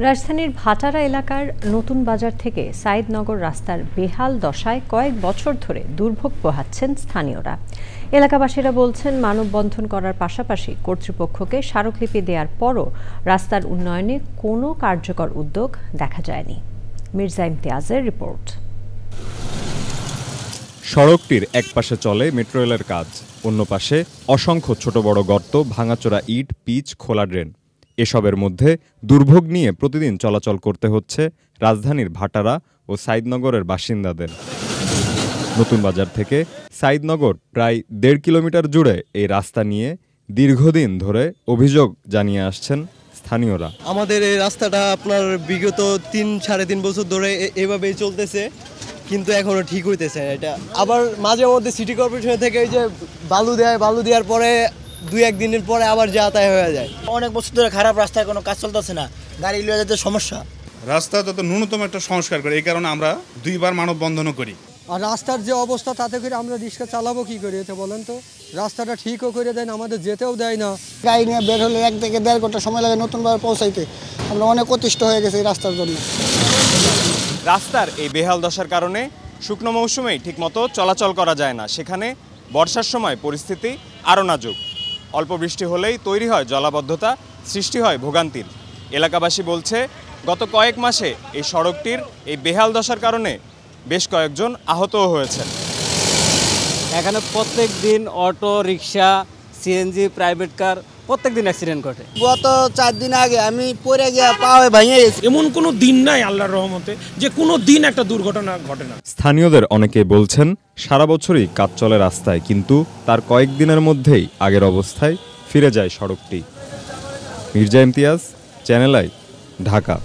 রাজধানীর ভাটারা এলাকার নতুন বাজার থেকে সাইদনগর রাস্তার বেহাল দশায় কয়েক বছর ধরে দুর্ভোগ পোহাচ্ছেন স্থানীয়রা। এলাকাবাসীরা বলছেন, মানববন্ধন করার পাশাপাশি কর্তৃপক্ষকে স্মারকলিপি দেওয়ার পরও রাস্তার উন্নয়নে কোনো কার্যকর উদ্যোগ দেখা যায়নি। মির্জা ইমতিয়াজের রিপোর্ট। সড়কটির এক পাশে চলে মেট্রো রেলের কাজ, অন্য পাশে অসংখ্য ছোট বড় গর্ত, ভাঙাচোরা ইট, পিচ, খোলা ড্রেন। এসবের মধ্যে দুর্ভোগ নিয়ে প্রতিদিন চলাচল করতে হচ্ছে রাজধানীর ভাটারা ও সাইদনগরের বাসিন্দাদের। নতুন বাজার থেকে সাইদনগর প্রায় 1.5 কিলোমিটার জুড়ে এই রাস্তা নিয়ে দীর্ঘদিন ধরে অভিযোগ জানিয়ে আসছেন স্থানীয়রা। আমাদের এই রাস্তাটা আপনার বিগত 3-3.5 বছর ধরে এভাবেই চলতেছে, কিন্তু এখনো ঠিক হইতেছে না। এটা আবার মাঝে মধ্যে সিটি কর্পোরেশন থেকে এই যে বালু দেওয়ার পরে 2-1 দিনের পরে আবার যাতায়াত হয়ে যায়। অনেক বছর ধরে খারাপ রাস্তায় কোনো কাজ চলতেছে না, গাড়ি লিয়ে যেতে সমস্যা। রাস্তা যত ন্যূনতম একটা সংস্কার করে, এই কারণে আমরা 2 বার মানববন্ধনও করি। আর রাস্তার যে অবস্থা, তাতে করে আমরা রিক্সা চালাবো কি করে? এটা বলেন তো, রাস্তাটা ঠিকও করে দেন, আমাদের যেতেও দেয় না। গাড়ি নিয়ে বের হলে 1 থেকে 1.5 ঘন্টা সময় লাগে নতুনভাবে পৌঁছাইতে। আমরা অনেক অতিষ্ঠ হয়ে গেছি এই রাস্তার জন্য। রাস্তার এই বেহাল দশার কারণে শুকনো মৌসুমেই ঠিকমতো চলাচল করা যায় না, সেখানে বর্ষার সময় পরিস্থিতি আরও নাজুক। অল্প বৃষ্টি হলেই তৈরি হয় জলাবদ্ধতা, সৃষ্টি হয় ভোগান্তির। এলাকাবাসী বলছে, গত কয়েক মাসে এই সড়কটির এই বেহাল দশার কারণে বেশ কয়েকজন আহতও হয়েছেন। এখানে প্রত্যেক দিন অটো, রিক্সা, সিএনজি, প্রাইভেট কার প্রত্যেক দিন অ্যাক্সিডেন্ট ঘটে। গত 4 দিন আগে আমি পড়ে গিয়ে পা ভেঙে গেছি। এমন কোনো দিন নাই আল্লাহর রহমতে যে কোনো দিন একটা দুর্ঘটনা ঘটে না। স্থানীয়দের অনেকে বলছেন, সারা বছরই কাজ চলে রাস্তায়, কিন্তু তার কয়েকদিনের মধ্যেই আগের অবস্থায় ফিরে যায় সড়কটি। Mirza Imtiaz, channel I, Dhaka.